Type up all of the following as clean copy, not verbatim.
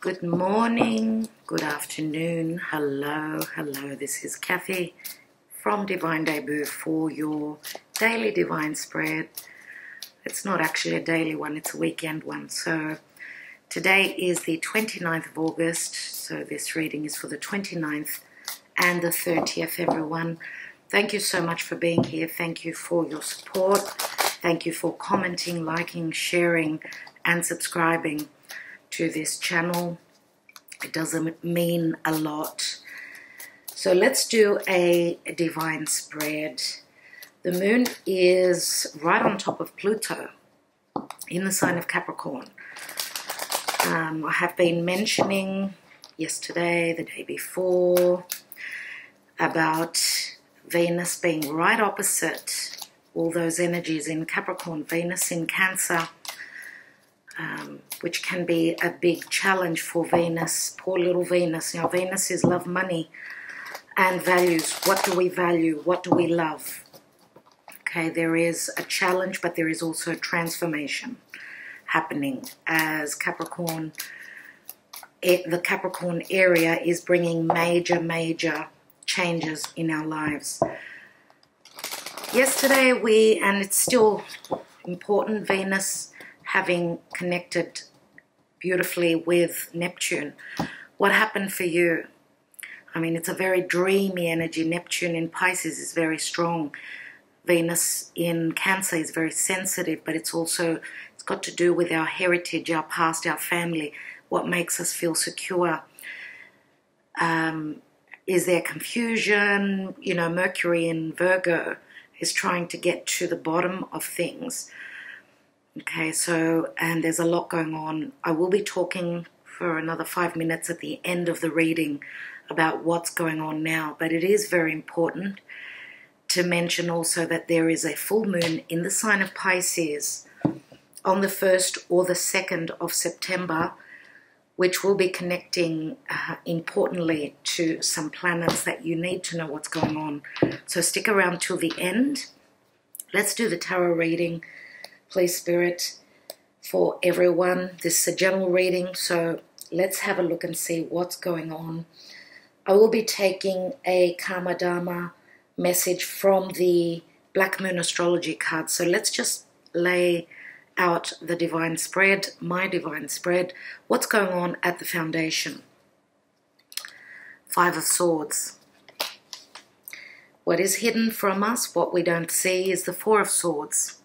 Good morning, good afternoon, hello. This is Kathy from Divine Debut for your daily divine spread. It's not actually a daily one, it's a weekend one. So today is the 29th of August. So this reading is for the 29th and the 30th, everyone. Thank you so much for being here. Thank you for your support. Thank you for commenting, liking, sharing, and subscribing to this channel. It doesn't mean a lot. So let's do a divine spread. The moon is right on top of Pluto in the sign of Capricorn. I have been mentioning yesterday, the day before, about Venus being right opposite all those energies in Capricorn, Venus in Cancer, which can be a big challenge for Venus, poor little Venus. You know, Venus is love, money, and values. What do we value? What do we love? Okay, there is a challenge, but there is also a transformation happening as Capricorn, the Capricorn area is bringing major changes in our lives. Yesterday and it's still important, Venus having connected beautifully with Neptune. What happened for you? I mean, it's a very dreamy energy. Neptune in Pisces is very strong. Venus in Cancer is very sensitive, but it's got to do with our heritage, our past, our family, what makes us feel secure. Is there confusion? You know, Mercury in Virgo is trying to get to the bottom of things. Okay, so, and there's a lot going on. I will be talking for another 5 minutes at the end of the reading about what's going on now, but it is very important to mention also that there is a full moon in the sign of Pisces on the 1st or the 2nd of September, which will be connecting importantly to some planets that you need to know what's going on. So stick around till the end. Let's do the tarot reading, please, Spirit, for everyone. This is a general reading, so let's have a look and see what's going on. I will be taking a Karma Dharma message from the Black Moon Astrology card. So let's just lay out the divine spread, my divine spread. What's going on at the foundation? Five of Swords. What is hidden from us, what we don't see, is the Four of Swords.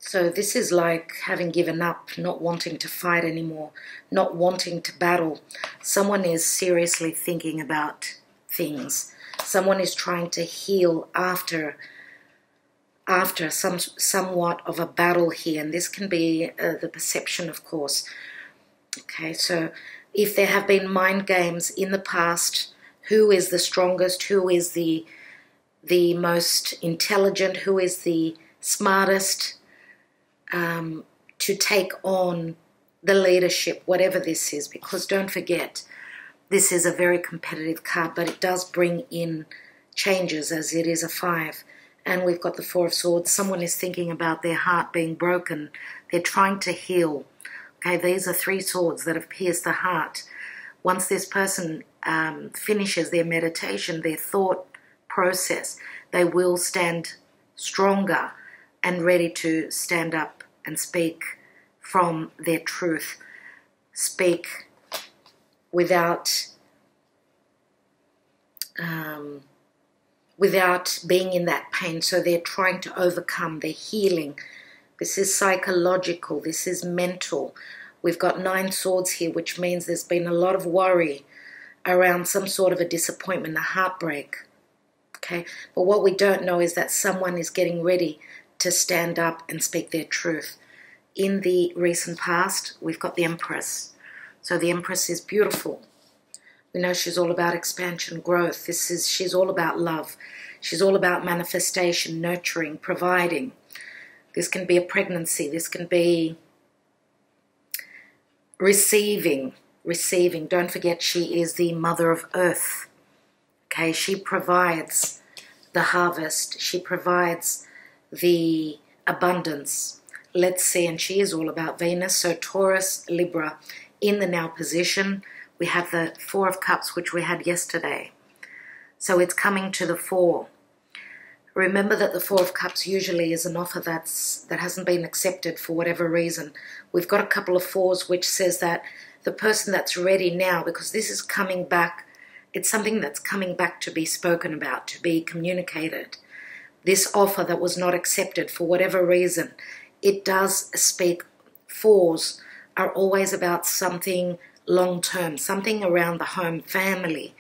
So this is like having given up, not wanting to fight anymore, not wanting to battle. Someone is seriously thinking about things. Someone is trying to heal after somewhat of a battle here. And this can be the perception, of course. Okay, so if there have been mind games in the past, who is the strongest, who is the most intelligent, who is the smartest, to take on the leadership, whatever this is, because don't forget, this is a very competitive card, but it does bring in changes as it is a 5. And we've got the Four of Swords. Someone is thinking about their heart being broken. They're trying to heal. Okay, these are 3 swords that have pierced the heart. Once this person finishes their meditation, their thought process, they will stand stronger and ready to stand up and speak from their truth. Speak without being in that pain. So they're trying to overcome, they're healing. This is psychological, this is mental. We've got 9 swords here, which means there's been a lot of worry around some sort of a disappointment, a heartbreak. Okay, but what we don't know is that someone is getting ready to stand up and speak their truth. In the recent past, we've got the Empress. So the Empress is beautiful. We know she's all about expansion, growth. She's all about love. She's all about manifestation, nurturing, providing. This can be a pregnancy. This can be receiving. Don't forget, she is the mother of earth. Okay, she provides the harvest. She provides the abundance. Let's see, and she is all about Venus. So Taurus, Libra in the now position. We have the Four of Cups, which we had yesterday. So it's coming to the Four. Remember that the Four of Cups usually is an offer that hasn't been accepted for whatever reason. We've got a couple of fours, which says that the person that's ready now, because this is coming back, it's something that's coming back to be spoken about, to be communicated. This offer that was not accepted for whatever reason, it does speak. Fours are always about something long-term, something around the home, family,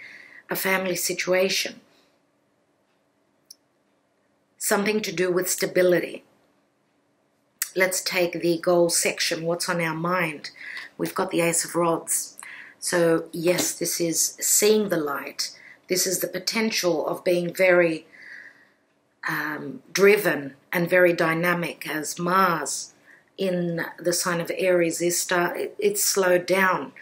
a family situation. Something to do with stability. Let's take the goal section. What's on our mind? We've got the Ace of Rods. So yes, this is seeing the light. This is the potential of being very driven and very dynamic, as Mars in the sign of Aries it's slowed down.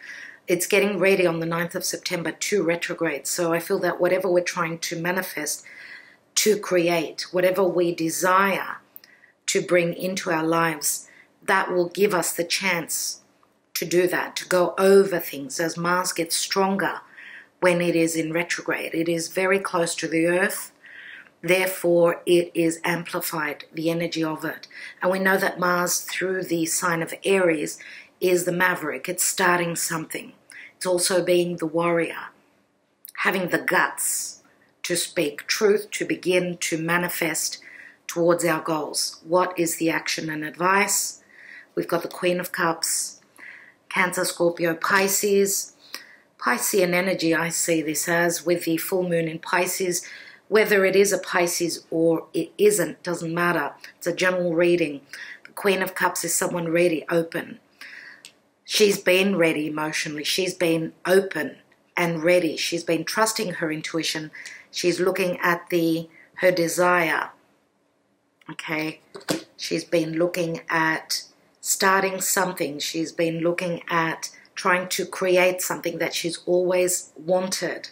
It's getting ready on the 9th of September to retrograde. So I feel that whatever we're trying to manifest, to create, whatever we desire to bring into our lives, that will give us the chance to do that, to go over things as Mars gets stronger when it is in retrograde. It is very close to the Earth, therefore it is amplified, the energy of it. And we know that Mars, through the sign of Aries, is the maverick. It's starting something. It's also being the warrior, having the guts to speak truth, to begin to manifest towards our goals. What is the action and advice? We've got the Queen of Cups, Cancer, Scorpio, Pisces. Piscean energy, I see this as, with the full moon in Pisces. Whether it is a Pisces or it isn't, doesn't matter. It's a general reading. The Queen of Cups is someone ready, open. She's been ready emotionally. She's been open and ready. She's been trusting her intuition. She's looking at her desire. Okay, she's been looking at starting something. She's been looking at trying to create something that she's always wanted.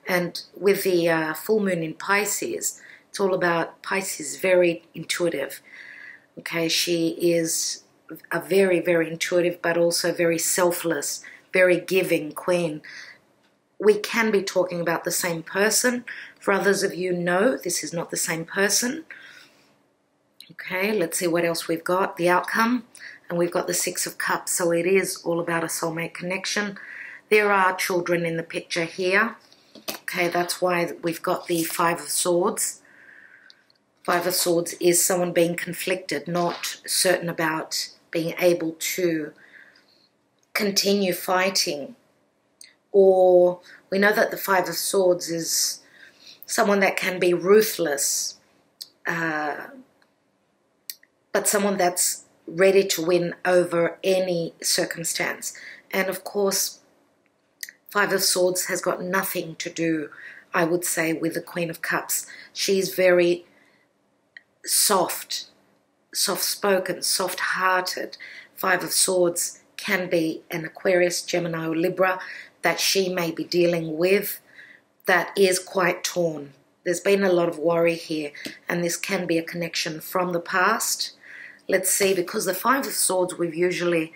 And with the full moon in Pisces, it's all about Pisces, very intuitive. Okay, she is a very, very intuitive, but also very selfless, very giving queen. We can be talking about the same person. For others of you, no, this is not the same person. Okay, let's see what else we've got. The outcome, and we've got the Six of Cups. So it is all about a soulmate connection. There are children in the picture here. Okay, that's why we've got the Five of Swords. Five of Swords is someone being conflicted, not certain about being able to continue fighting. Or we know that the Five of Swords is someone that can be ruthless, but someone that's ready to win over any circumstance. And of course, Five of Swords has got nothing to do, I would say, with the Queen of Cups. She's very soft-spoken, soft-hearted. Five of Swords can be an Aquarius, Gemini, or Libra that she may be dealing with that is quite torn. There's been a lot of worry here, and this can be a connection from the past. Let's see, because the Five of Swords we've usually,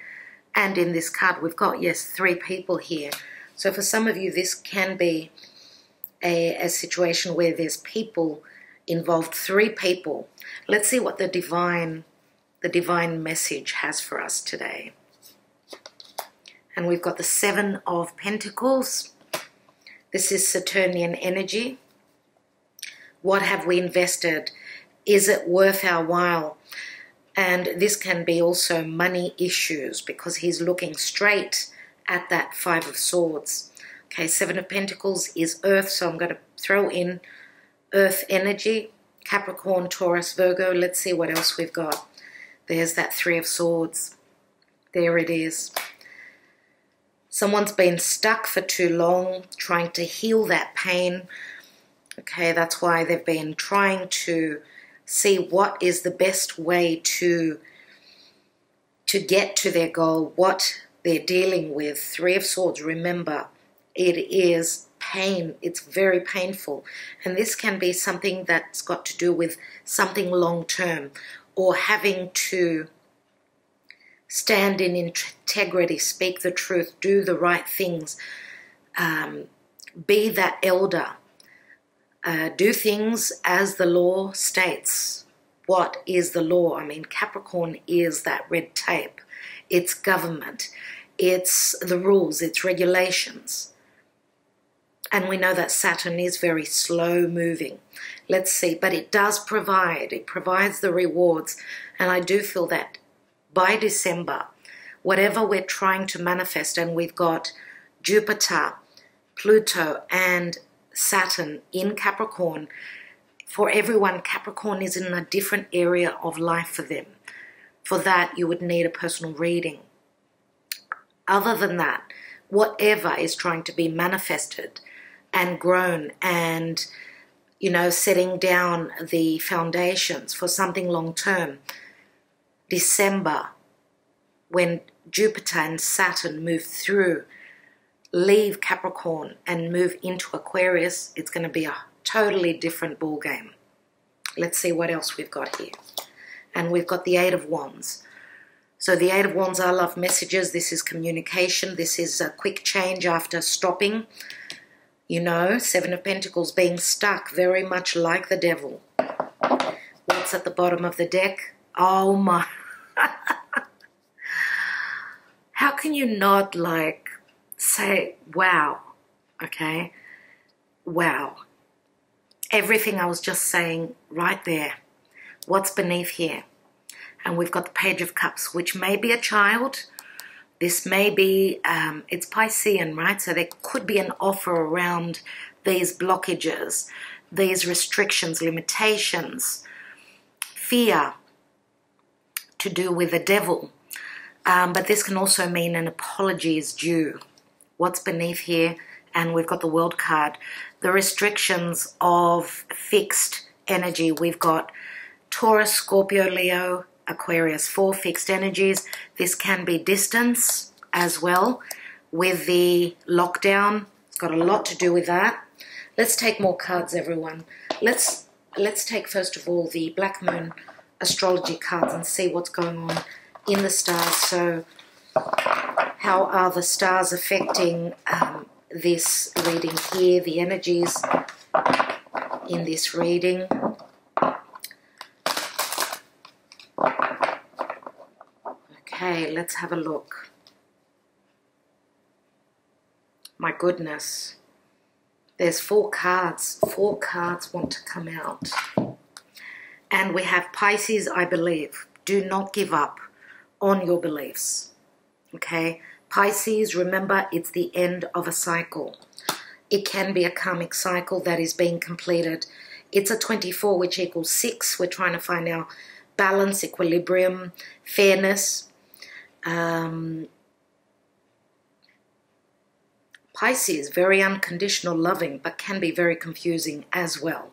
and in this card we've got, yes, 3 people here. So for some of you, this can be a situation where there's people involved, 3 people. Let's see what the divine message has for us today. And we've got the Seven of Pentacles. This is Saturnian energy. What have we invested? Is it worth our while? And this can be also money issues, because he's looking straight at that Five of Swords. Okay, Seven of Pentacles is Earth, so I'm going to throw in Earth energy. Capricorn, Taurus, Virgo. Let's see what else we've got. There's that Three of Swords. There it is. Someone's been stuck for too long, trying to heal that pain. Okay, that's why they've been trying to see what is the best way to get to their goal, what they're dealing with. Three of Swords, remember, it is pain. It's very painful. And this can be something that's got to do with something long-term, or having to stand in integrity, speak the truth, do the right things, be that elder, do things as the law states. What is the law? I mean, Capricorn is that red tape. It's government. It's the rules. It's regulations. And we know that Saturn is very slow moving. Let's see. But it does provide. It provides the rewards. And I do feel that by December, whatever we're trying to manifest, and we've got Jupiter, Pluto, and Saturn in Capricorn. For everyone, Capricorn is in a different area of life for them. For that, you would need a personal reading. Other than that, whatever is trying to be manifested and grown and, you know, setting down the foundations for something long term, December, when Jupiter and Saturn move through, leave Capricorn and move into Aquarius, it's going to be a totally different ball game. Let's see what else we've got here. And we've got the Eight of Wands. So the Eight of Wands, I love messages. This is communication. This is a quick change after stopping. You know, Seven of Pentacles being stuck, very much like the devil. What's at the bottom of the deck? Oh my. How can you not, like, say, wow, okay? Wow. Everything I was just saying right there. What's beneath here? And we've got the Page of Cups, which may be a child. This may be, it's Piscean, right? So there could be an offer around these blockages, these restrictions, limitations, fear to do with the devil. But this can also mean an apology is due. What's beneath here? And we've got the World card. The restrictions of fixed energy. We've got Taurus, Scorpio, Leo, Aquarius. 4 fixed energies. This can be distance as well with the lockdown. It's got a lot to do with that. Let's take more cards, everyone. Let's take first of all the Black Moon astrology cards and see what's going on in the stars. So how are the stars affecting this reading here, the energies in this reading? Okay, let's have a look. My goodness. There's 4 cards. 4 cards want to come out. And we have Pisces, I believe. Do not give up on your beliefs. Okay? Pisces, remember, it's the end of a cycle. It can be a karmic cycle that is being completed. It's a 24, which equals 6. We're trying to find our balance, equilibrium, fairness. Pisces, very unconditional, loving, but can be very confusing as well,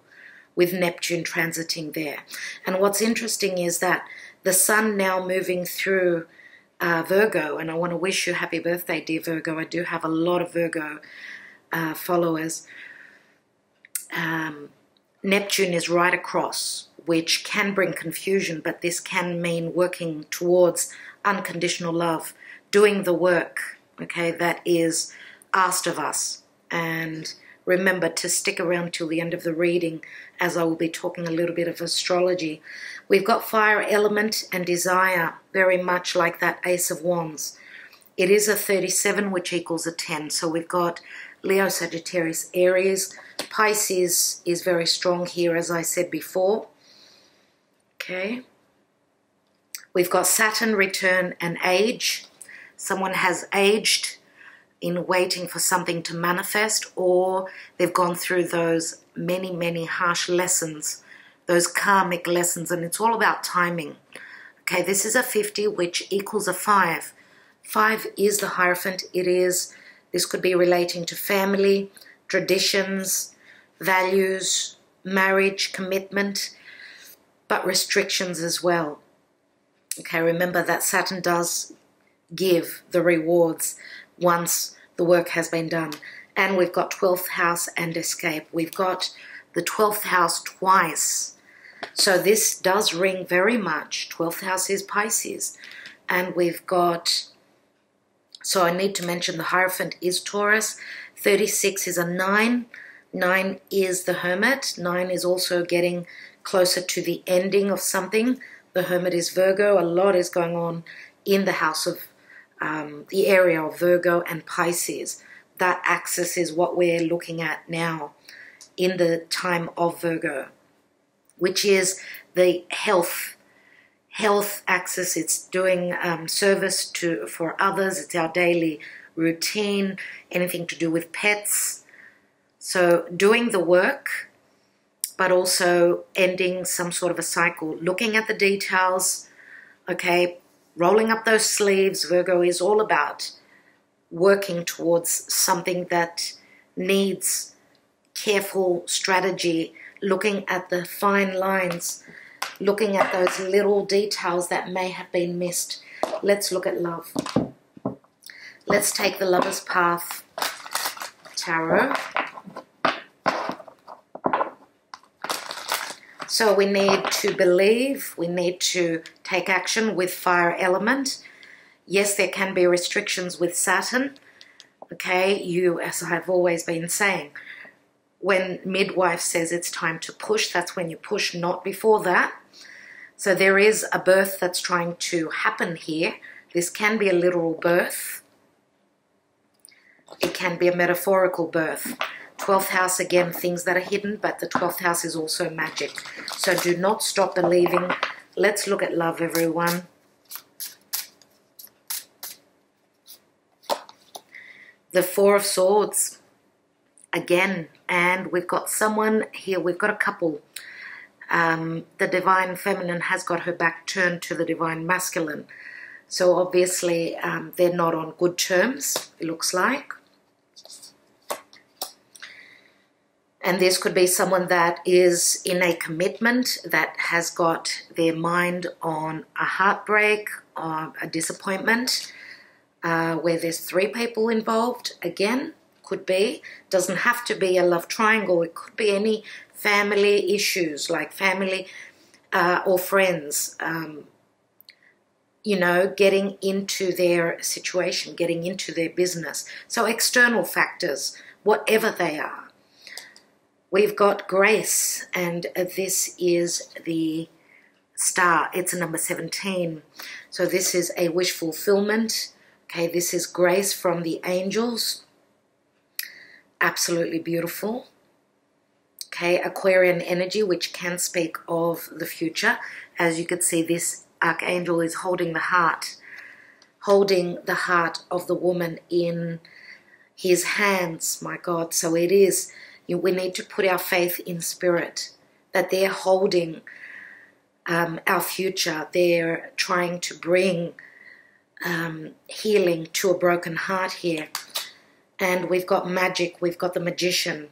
with Neptune transiting there. And what's interesting is that the sun now moving through Virgo, and I want to wish you happy birthday, dear Virgo. I do have a lot of Virgo followers. Neptune is right across, which can bring confusion, but this can mean working towards unconditional love, doing the work, okay, that is asked of us. And remember to stick around till the end of the reading, as I will be talking a little bit of astrology. We've got fire element and desire, very much like that Ace of Wands. It is a 37, which equals a 10. So we've got Leo, Sagittarius, Aries. Pisces is very strong here, as I said before. Okay. We've got Saturn, return, and age. Someone has aged in waiting for something to manifest, or they've gone through those many, many harsh lessons, those karmic lessons, and it's all about timing. Okay, this is a 50, which equals a 5. 5 is the Hierophant. This could be relating to family, traditions, values, marriage, commitment, but restrictions as well. Okay, remember that Saturn does give the rewards once the work has been done. And we've got 12th house and escape. We've got the 12th house twice. So this does ring very much. 12th house is Pisces. And we've got, so I need to mention the Hierophant is Taurus. 36 is a 9. 9 is the Hermit. 9 is also getting closer to the ending of something. The Hermit is Virgo. A lot is going on in the house of the area of Virgo and Pisces. That axis is what we're looking at now in the time of Virgo, which is the health axis. It's doing service for others. It's our daily routine, anything to do with pets. So doing the work, but also ending some sort of a cycle, looking at the details, okay, rolling up those sleeves. Virgo is all about working towards something that needs careful strategy, looking at the fine lines, looking at those little details that may have been missed. Let's look at love. Let's take the Lover's Path Tarot. So we need to believe, we need to take action with fire element. Yes, there can be restrictions with Saturn. Okay, as I've always been saying, when midwife says it's time to push, that's when you push, not before that. So there is a birth that's trying to happen here. This can be a literal birth. It can be a metaphorical birth. 12th house, again, things that are hidden, but the 12th house is also magic. So do not stop believing. Let's look at love, everyone. The Four of Swords, again, and we've got someone here, we've got a couple. The Divine Feminine has got her back turned to the Divine Masculine. So obviously they're not on good terms, it looks like. And this could be someone that is in a commitment, that has got their mind on a heartbreak, or a disappointment, where there's 3 people involved. Again, could be, doesn't have to be a love triangle. It could be any family issues, like family or friends, you know, getting into their situation, getting into their business. So external factors, whatever they are. We've got Grace, and this is the star. It's a number 17. So this is a wish fulfillment. Okay, this is Grace from the angels. Absolutely beautiful. Okay, Aquarian energy, which can speak of the future. As you can see, this archangel is holding the heart of the woman in his hands, my God. So it is, we need to put our faith in spirit, that they're holding our future. They're trying to bring healing to a broken heart here. And we've got magic, we've got the Magician,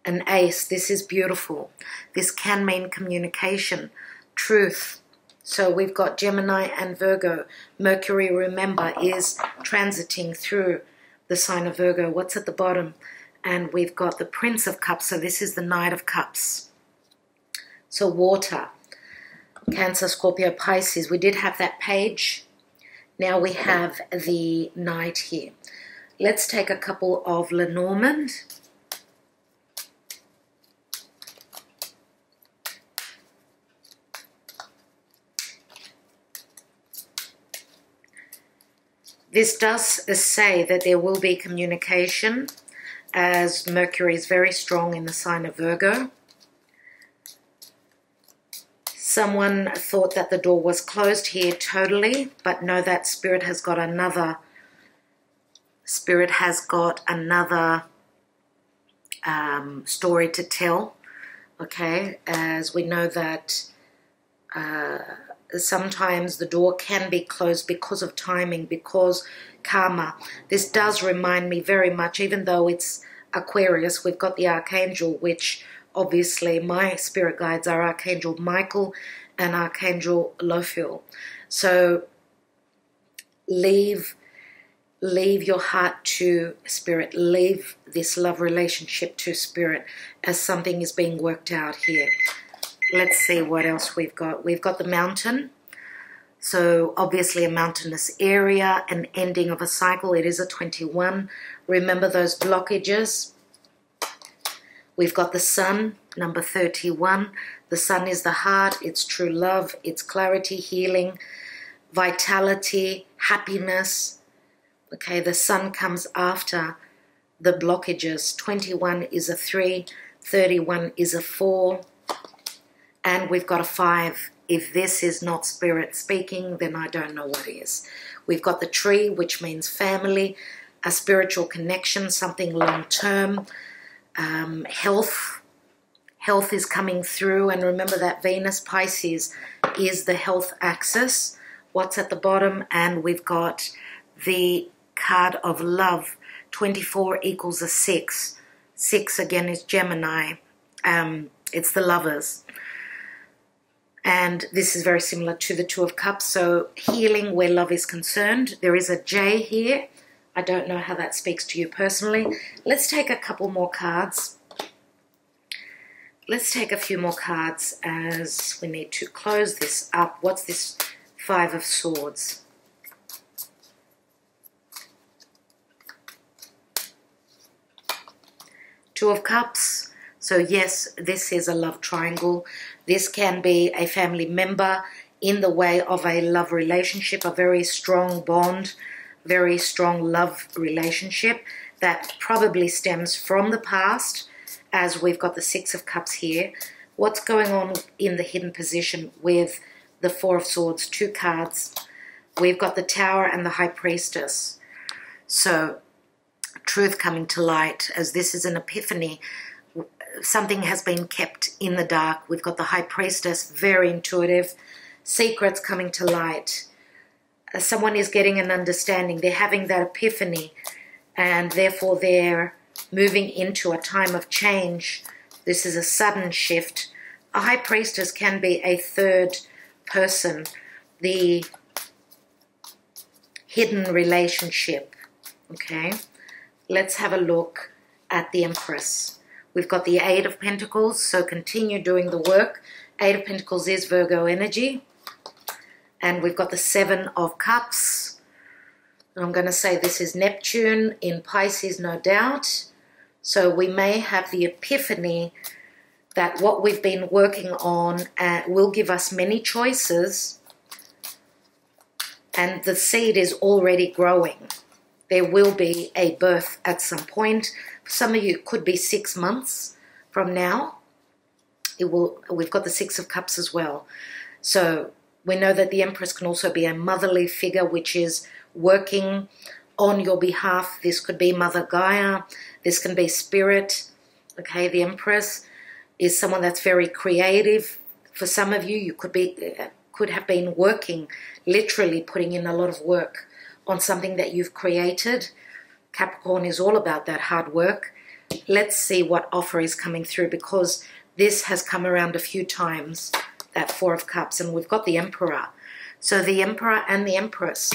an ace. This is beautiful. This can mean communication, truth. So we've got Gemini and Virgo. Mercury, remember, is transiting through the sign of Virgo. What's at the bottom? And we've got the Prince of Cups. So this is the Knight of Cups. So water, Cancer, Scorpio, Pisces. We did have that page. Now we have the Knight here. Let's take a couple of Lenormand. This does say that there will be communication, as Mercury is very strong in the sign of Virgo. Someone thought that the door was closed here totally, but know that Spirit has got another story to tell. Okay, as we know that sometimes the door can be closed because of timing, because karma. This does remind me very much, even though it's Aquarius, we've got the Archangel, which obviously my spirit guides are Archangel Michael and Archangel Lophiel. So leave your heart to Spirit. Leave this love relationship to Spirit, as something is being worked out here. Let's see what else we've got. We've got the Mountain. So obviously a mountainous area, an ending of a cycle. It is a 21. Remember those blockages. We've got the sun, number 31. The sun is the heart, it's true love, it's clarity, healing, vitality, happiness. Okay, the sun comes after the blockages. 21 is a 3, 31 is a 4, and we've got a 5. If this is not spirit speaking, then I don't know what is. We've got the tree, which means family, a spiritual connection, something long-term, health. Health is coming through, and remember that Venus Pisces is the health axis. What's at the bottom? And we've got the card of love. 24 equals a 6. 6 again is Gemini. It's the lovers. And this is very similar to the Two of Cups. So healing where love is concerned. There is a J here. I don't know how that speaks to you personally. Let's take a couple more cards. Let's take a few more cards as we need to close this up. What's this 5 of Swords? Two of Cups. So yes, this is a love triangle. This can be a family member in the way of a love relationship, a very strong bond, very strong love relationship that probably stems from the past, as we've got the 6 of Cups here. What's going on in the hidden position with the 4 of Swords? 2 cards. We've got the Tower and the High Priestess. So truth coming to light, as this is an epiphany. Something has been kept in the dark. We've got the High Priestess, very intuitive. Secrets coming to light. Someone is getting an understanding. They're having that epiphany, and therefore they're moving into a time of change. This is a sudden shift. A High Priestess can be a third person, the hidden relationship. Okay, let's have a look at the Empress. We've got the 8 of Pentacles, so continue doing the work. 8 of Pentacles is Virgo energy. And we've got the 7 of Cups. I'm going to say this is Neptune in Pisces, no doubt. So we may have the epiphany that what we've been working on will give us many choices, and the seed is already growing. There will be a birth at some point. For some of you, it could be 6 months from now. We've got the 6 of Cups as well. So we know that the Empress can also be a motherly figure, which is working on your behalf. This could be Mother Gaia. This can be Spirit. Okay, the Empress is someone that's very creative. For some of you, you could have been working, literally putting in a lot of work on something that you've created. Capricorn is all about that hard work. Let's see what offer is coming through, because this has come around a few times, that 4 of Cups, and we've got the Emperor. So the Emperor and the Empress.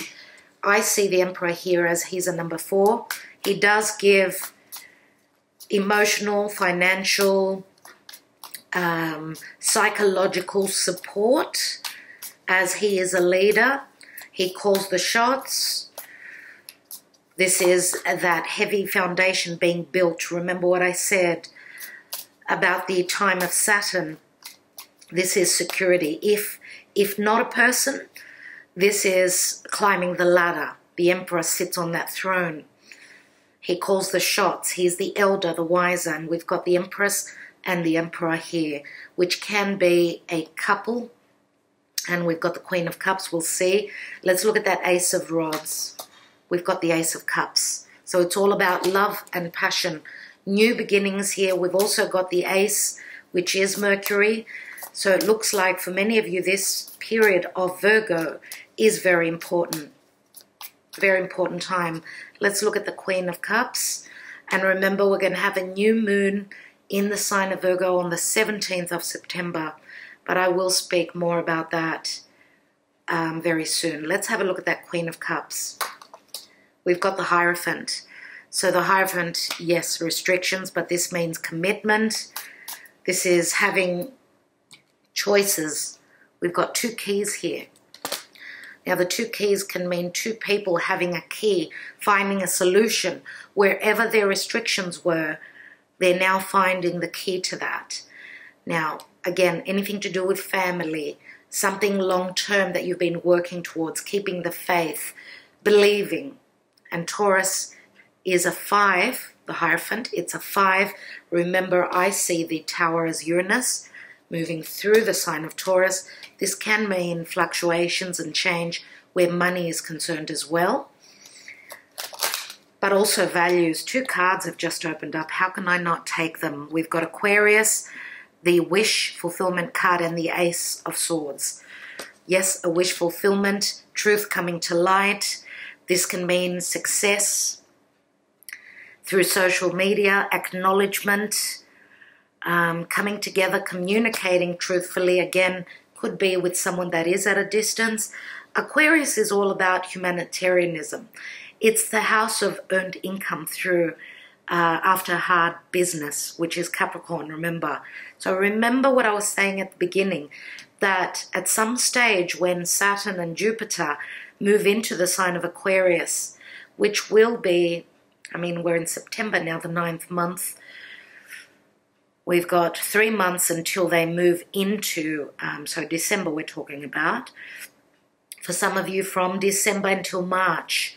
I see the Emperor here as he's a number 4. He does give emotional, financial, psychological support, as he is a leader. He calls the shots. This is that heavy foundation being built. Remember what I said about the time of Saturn. This is security. If not a person, this is climbing the ladder. The Emperor sits on that throne. He calls the shots. He's the elder, the wiser. And we've got the Empress and the Emperor here, which can be a couple. And we've got the Queen of Cups. We'll see. Let's look at that Ace of Rods. We've got the Ace of Cups. So it's all about love and passion. New beginnings here. We've also got the Ace, which is Mercury. So it looks like for many of you, this period of Virgo is very important. Very important time. Let's look at the Queen of Cups. And remember, we're going to have a new moon in the sign of Virgo on the 17th of September. But I will speak more about that very soon. Let's have a look at that Queen of Cups. We've got the Hierophant. So the Hierophant, yes, restrictions, but this means commitment. This is having choices. We've got 2 keys here. Now, the two keys can mean two people having a key, finding a solution. Wherever their restrictions were, they're now finding the key to that. Now, again, anything to do with family, something long-term that you've been working towards, keeping the faith, believing. And Taurus is a 5, the Hierophant, it's a 5. Remember, I see the Tower as Uranus moving through the sign of Taurus. This can mean fluctuations and change where money is concerned as well, but also values. 2 cards have just opened up. How can I not take them? We've got Aquarius, the wish fulfillment card, and the Ace of Swords. Yes, a wish fulfillment, truth coming to light. This can mean success through social media, acknowledgement, coming together, communicating truthfully. Again, could be with someone that is at a distance. Aquarius is all about humanitarianism. It's the house of earned income through after hard business, which is Capricorn, remember. So remember what I was saying at the beginning, that at some stage when Saturn and Jupiter move into the sign of Aquarius, which will be, I mean, we're in September now, the 9th month. We've got 3 months until they move into, so December we're talking about. For some of you, from December until March,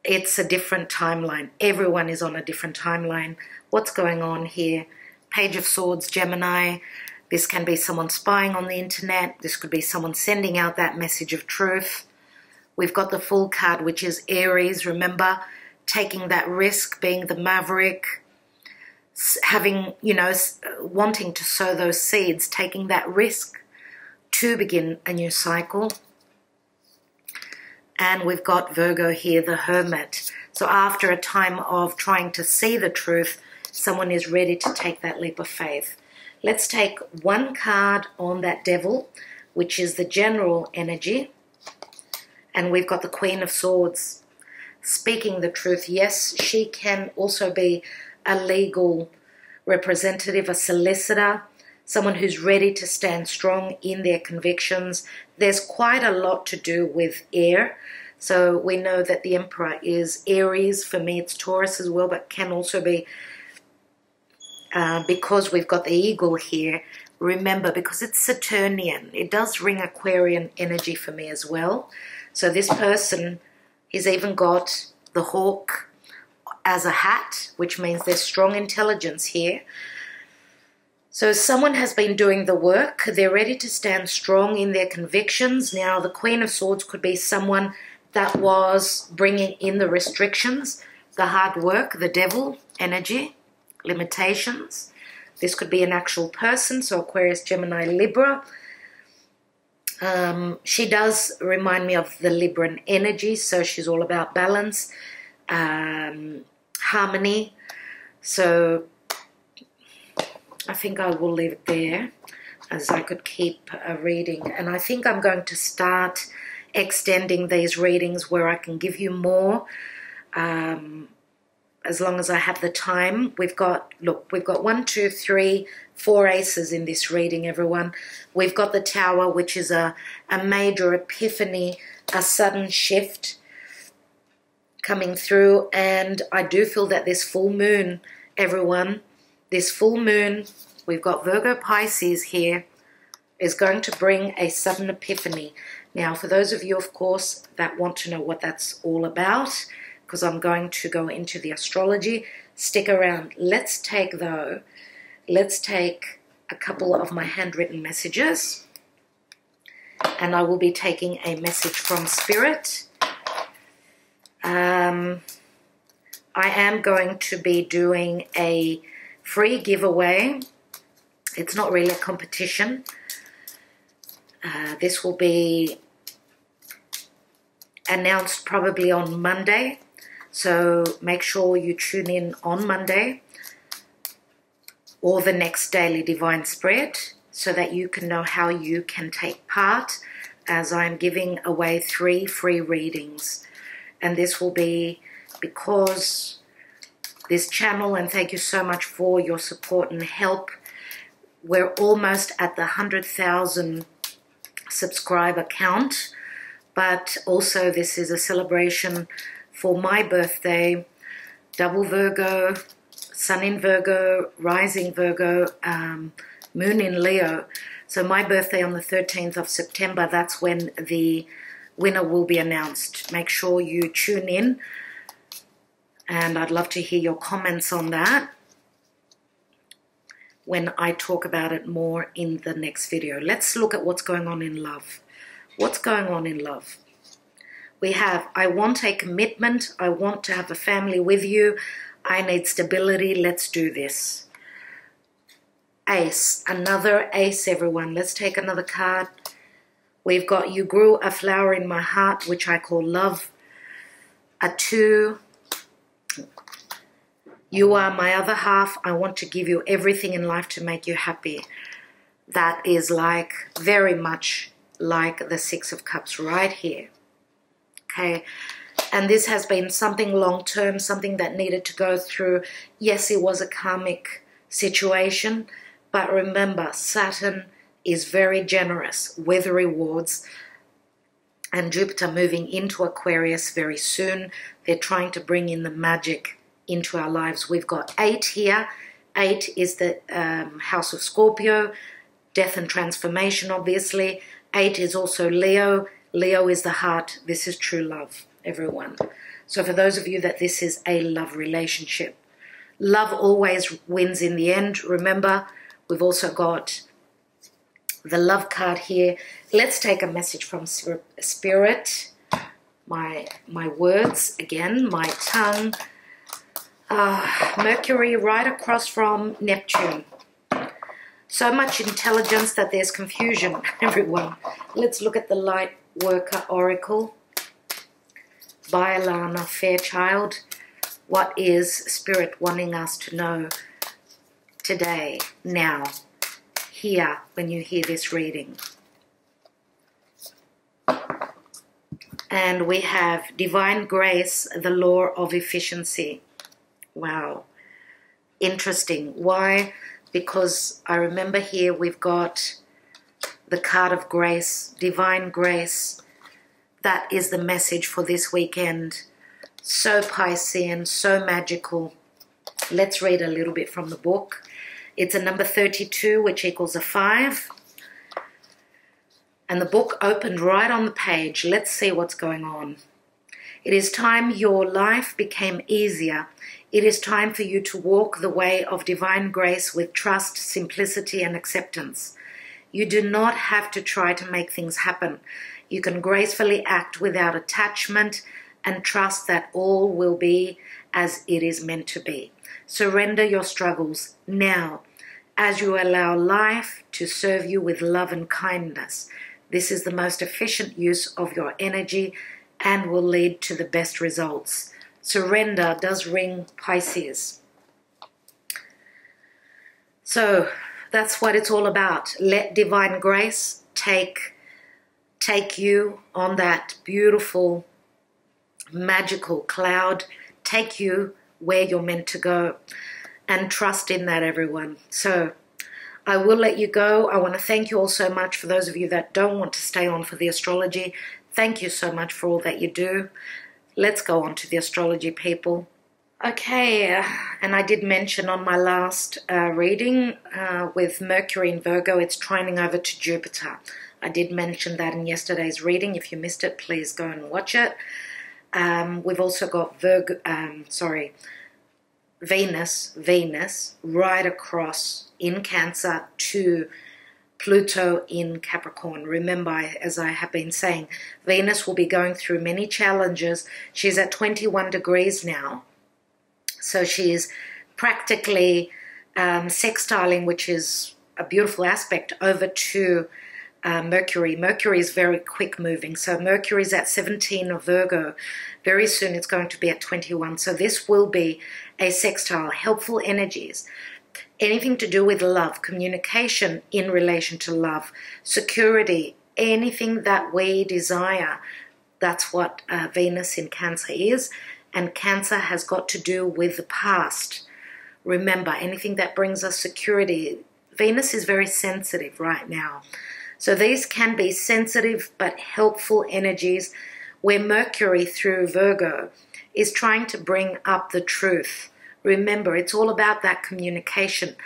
it's a different timeline. Everyone is on a different timeline. What's going on here? Page of Swords, Gemini. This can be someone spying on the internet. This could be someone sending out that message of truth. We've got the Fool card, which is Aries. Remember, taking that risk, being the maverick, having, you know, wanting to sow those seeds, taking that risk to begin a new cycle. And we've got Virgo here, the Hermit. So after a time of trying to see the truth, someone is ready to take that leap of faith. Let's take one card on that Devil, which is the general energy. And we've got the Queen of Swords, speaking the truth. Yes, she can also be a legal representative, a solicitor, someone who's ready to stand strong in their convictions. There's quite a lot to do with air. So we know that the Emperor is Aries. For me, it's Taurus as well, but can also be, because we've got the eagle here, remember, because it's Saturnian, it does ring Aquarian energy for me as well. So this person has even got the hawk as a hat, which means there's strong intelligence here. So someone has been doing the work. They're ready to stand strong in their convictions. Now, the Queen of Swords could be someone that was bringing in the restrictions, the hard work, the Devil energy, limitations. This could be an actual person, so Aquarius, Gemini, Libra. She does remind me of the Libran energy, so she's all about balance, harmony. So I think I will leave it there, as I could keep reading. And I think I'm going to start extending these readings where I can give you more, as long as I have the time. We've got, look, we've got 1, 2, 3, 4 aces in this reading, everyone. We've got the Tower, which is a major epiphany, a sudden shift coming through. And I do feel that this full moon, everyone, this full moon, we've got Virgo Pisces here, is going to bring a sudden epiphany. Now, for those of you, of course, that want to know what that's all about, because I'm going to go into the astrology, stick around. Let's take a couple of my handwritten messages, and I will be taking a message from Spirit. I am going to be doing a free giveaway. It's not really a competition. This will be announced probably on Monday. So make sure you tune in on Monday or the next daily Divine Spread so that you can know how you can take part, as I'm giving away 3 free readings. And this will be because this channel, and thank you so much for your support and help. We're almost at the 100,000 subscriber count but also this is a celebration for my birthday, double Virgo, Sun in Virgo, rising Virgo, Moon in Leo. So my birthday on the 13th of September, that's when the winner will be announced. Make sure you tune in, and I'd love to hear your comments on that when I talk about it more in the next video. Let's look at what's going on in love. What's going on in love? We have, I want a commitment. I want to have a family with you. I need stability. Let's do this. Ace, another ace, everyone. Let's take another card. We've got, you grew a flower in my heart, which I call love. A 2. You are my other half. I want to give you everything in life to make you happy. That is like, very much like the 6 of Cups right here. Okay. And this has been something long-term, something that needed to go through. Yes, it was a karmic situation, but remember, Saturn is very generous with rewards, and Jupiter moving into Aquarius very soon. They're trying to bring in the magic into our lives. We've got 8 here. 8 is the house of Scorpio, death and transformation, obviously. 8 is also Leo. Leo is the heart. This is true love, everyone. So for those of you that this is a love relationship, love always wins in the end. Remember, we've also got the love card here. Let's take a message from Spirit. My words, again, my tongue. Mercury right across from Neptune. So much intelligence that there's confusion, everyone. Let's look at the Light Worker Oracle by Alana Fairchild. What is Spirit wanting us to know today, now, here, when you hear this reading? And we have Divine Grace, the Law of Efficiency. Wow. Interesting. Why? Because I remember here we've got the card of grace, divine grace. That is the message for this weekend. So Piscean, so magical. Let's read a little bit from the book. It's a number 32, which equals a 5. And the book opened right on the page. Let's see what's going on. It is time your life became easier. It is time for you to walk the way of divine grace with trust, simplicity, and acceptance. You do not have to try to make things happen. You can gracefully act without attachment and trust that all will be as it is meant to be. Surrender your struggles now as you allow life to serve you with love and kindness. This is the most efficient use of your energy and will lead to the best results. Surrender does ring Pisces. So that's what it's all about. Let divine grace take you on that beautiful, magical cloud, take you where you're meant to go, and trust in that, everyone. So I will let you go. I want to thank you all so much. For those of you that don't want to stay on for the astrology, thank you so much for all that you do. Let's go on to the astrology, people. Okay, and I did mention on my last reading with Mercury in Virgo, it's trining over to Jupiter. I did mention that in yesterday's reading. If you missed it, please go and watch it. We've also got Venus right across in Cancer to Pluto in Capricorn. Remember, as I have been saying, Venus will be going through many challenges. She's at 21 degrees now. So she is practically sextiling, which is a beautiful aspect, over to Mercury. Mercury is very quick moving. So Mercury is at 17 of Virgo. Very soon it's going to be at 21. So this will be a sextile, helpful energies. Anything to do with love, communication in relation to love, security, anything that we desire. That's what Venus in Cancer is. And Cancer has got to do with the past. Remember, anything that brings us security. Venus is very sensitive right now. So these can be sensitive but helpful energies where Mercury through Virgo is trying to bring up the truth. Remember, it's all about that communication,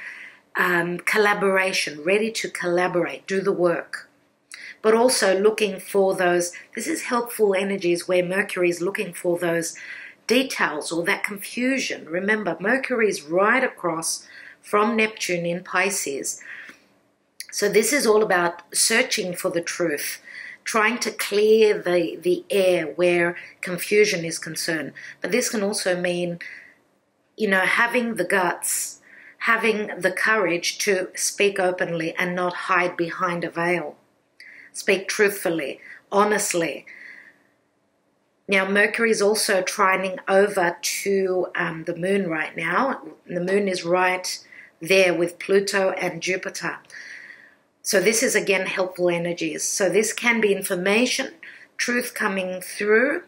collaboration, ready to collaborate, do the work. But also looking for those, this is helpful energies where Mercury is looking for those details or that confusion. Remember, Mercury is right across from Neptune in Pisces. So this is all about searching for the truth, trying to clear the air where confusion is concerned. But this can also mean, you know, having the guts, having the courage to speak openly and not hide behind a veil. Speak truthfully, honestly. Now, Mercury is also trining over to the moon right now. The moon is right there with Pluto and Jupiter. So this is, again, helpful energies. So this can be information, truth coming through,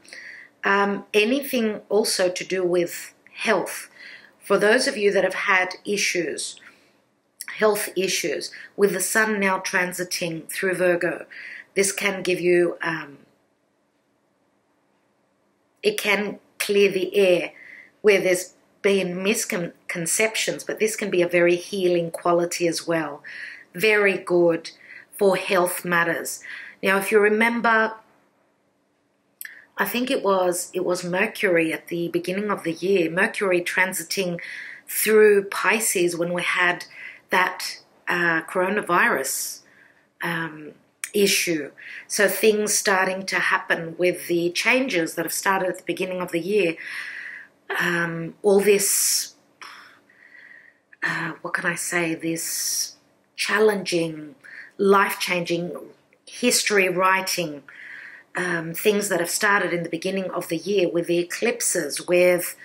anything also to do with health. For those of you that have had issues, health issues, with the sun now transiting through Virgo, this can give you, it can clear the air where there's been misconceptions, but this can be a very healing quality as well. Very good for health matters. Now, if you remember, I think it was Mercury at the beginning of the year, Mercury transiting through Pisces when we had that coronavirus issue. So things starting to happen with the changes that have started at the beginning of the year. All this, what can I say, this challenging, life-changing, history writing, things that have started in the beginning of the year with the eclipses, with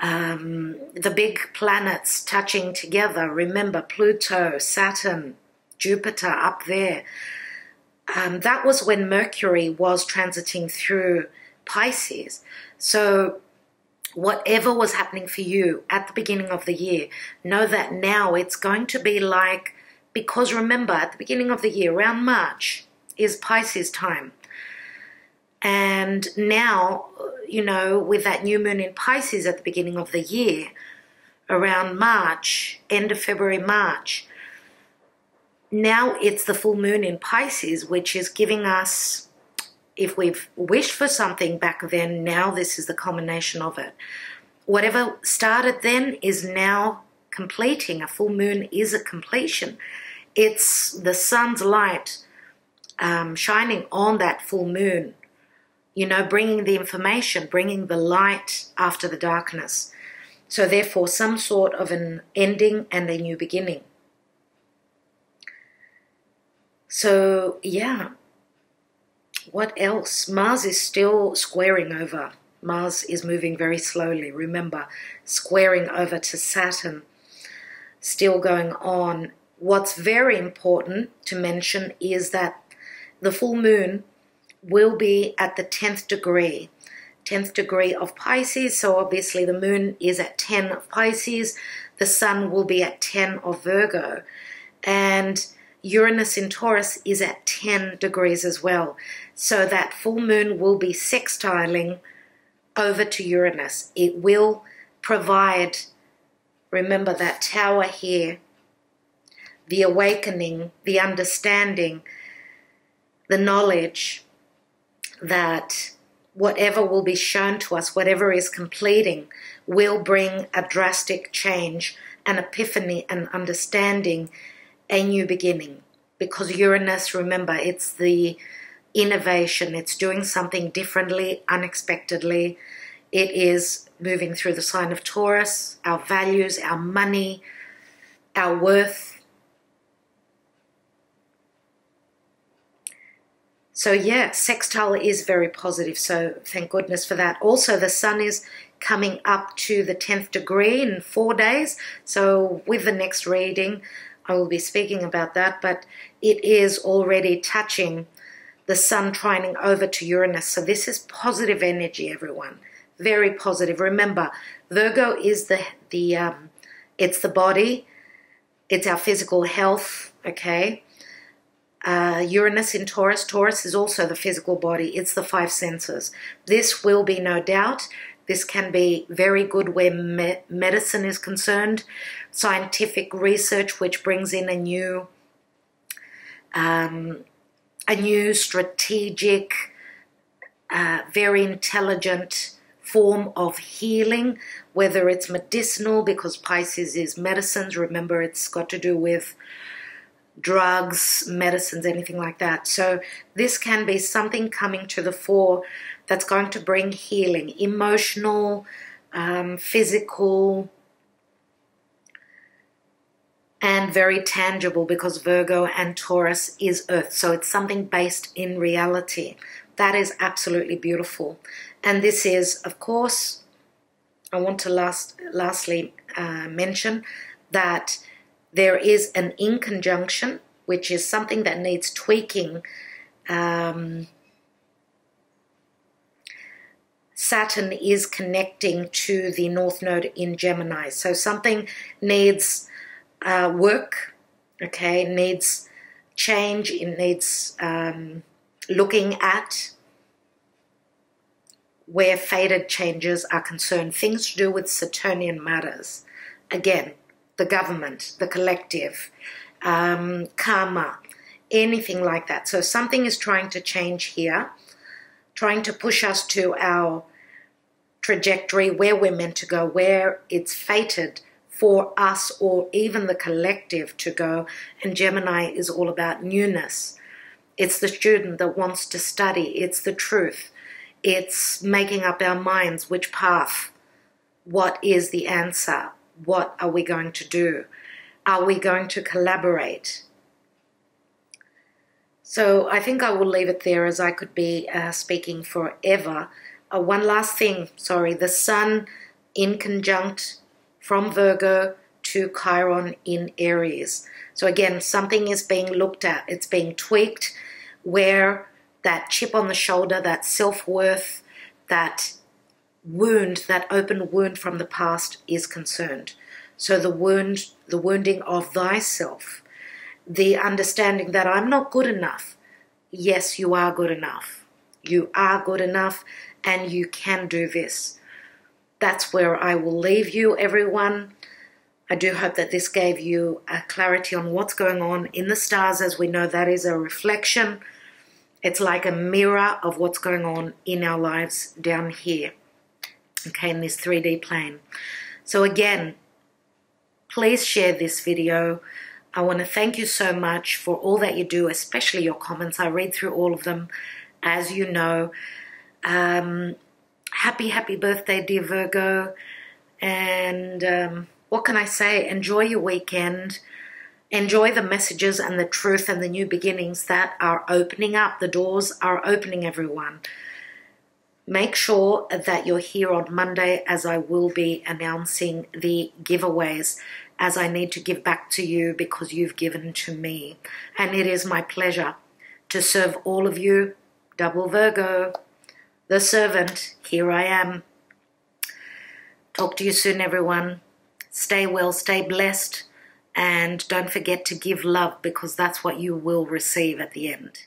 the big planets touching together. Remember, Pluto, Saturn, Jupiter up there. That was when Mercury was transiting through Pisces. So whatever was happening for you at the beginning of the year, know that now it's going to be like, because remember, at the beginning of the year, around March, is Pisces time. And now, you know, with that new moon in Pisces at the beginning of the year, around March, end of February, March, now it's the full moon in Pisces, which is giving us, if we've wished for something back then, now this is the culmination of it. Whatever started then is now completing. A full moon is a completion. It's the sun's light shining on that full moon, you know, bringing the information, bringing the light after the darkness. So therefore, some sort of an ending and a new beginning. So, yeah. What else? Mars is still squaring over. Mars is moving very slowly. Remember, squaring over to Saturn, still going on. What's very important to mention is that the full moon will be at the 10th degree. 10th degree of Pisces. So obviously the moon is at 10 of Pisces. The sun will be at 10 of Virgo. And Uranus in Taurus is at 10 degrees as well. So that full moon will be sextiling over to Uranus. It will provide, remember that tower here, the awakening, the understanding, the knowledge that whatever will be shown to us, whatever is completing, will bring a drastic change, an epiphany, an understanding, a new beginning. Because Uranus, remember, it's the innovation. It's doing something differently, unexpectedly. It is moving through the sign of Taurus, our values, our money, our worth. So yeah, sextile is very positive. So thank goodness for that. Also, the sun is coming up to the 10th degree in 4 days. So with the next reading, I will be speaking about that, but it is already touching the sun trining over to Uranus. So this is positive energy, everyone. Very positive. Remember, Virgo is it's the body. It's our physical health, okay? Uranus in Taurus. Taurus is also the physical body. It's the five senses. This will be, no doubt, this can be very good where medicine is concerned, scientific research, which brings in a new strategic, very intelligent form of healing, whether it's medicinal, because Pisces is medicines. Remember, it's got to do with drugs, medicines, anything like that. So this can be something coming to the fore that's going to bring healing, emotional, physical, and very tangible, because Virgo and Taurus is earth. So it's something based in reality. That is absolutely beautiful. And this is, of course, I want to lastly mention that there is an in conjunction, which is something that needs tweaking. Saturn is connecting to the North Node in Gemini. So something needs work, okay, needs change, it needs looking at where fated changes are concerned, things to do with Saturnian matters. Again, the government, the collective, karma, anything like that. So something is trying to change here, trying to push us to our trajectory, where we're meant to go, where it's fated for us or even the collective to go. And Gemini is all about newness. It's the student that wants to study. It's the truth. It's making up our minds which path, what is the answer, what are we going to do, are we going to collaborate? So I think I will leave it there, as I could be speaking forever. One last thing, sorry, the Sun in conjunct from Virgo to Chiron in Aries. So again, something is being looked at, it's being tweaked, where that chip on the shoulder, that self-worth, that wound, that open wound from the past is concerned. So the wounding of thyself, the understanding that I'm not good enough. Yes, you are good enough. You are good enough, and you can do this. That's where I will leave you, everyone. I do hope that this gave you a clarity on what's going on in the stars. As we know, that is a reflection. It's like a mirror of what's going on in our lives down here, okay, in this 3D plane. So again, please share this video. I want to thank you so much for all that you do, especially your comments. I read through all of them, as you know. Happy birthday, dear Virgo. And what can I say? Enjoy your weekend. Enjoy the messages and the truth and the new beginnings that are opening up. The doors are opening, everyone. Make sure that you're here on Monday, as I will be announcing the giveaways, as I need to give back to you because you've given to me. And it is my pleasure to serve all of you. Double Virgo, the servant, here I am. Talk to you soon, everyone. Stay well, stay blessed. And don't forget to give love, because that's what you will receive at the end.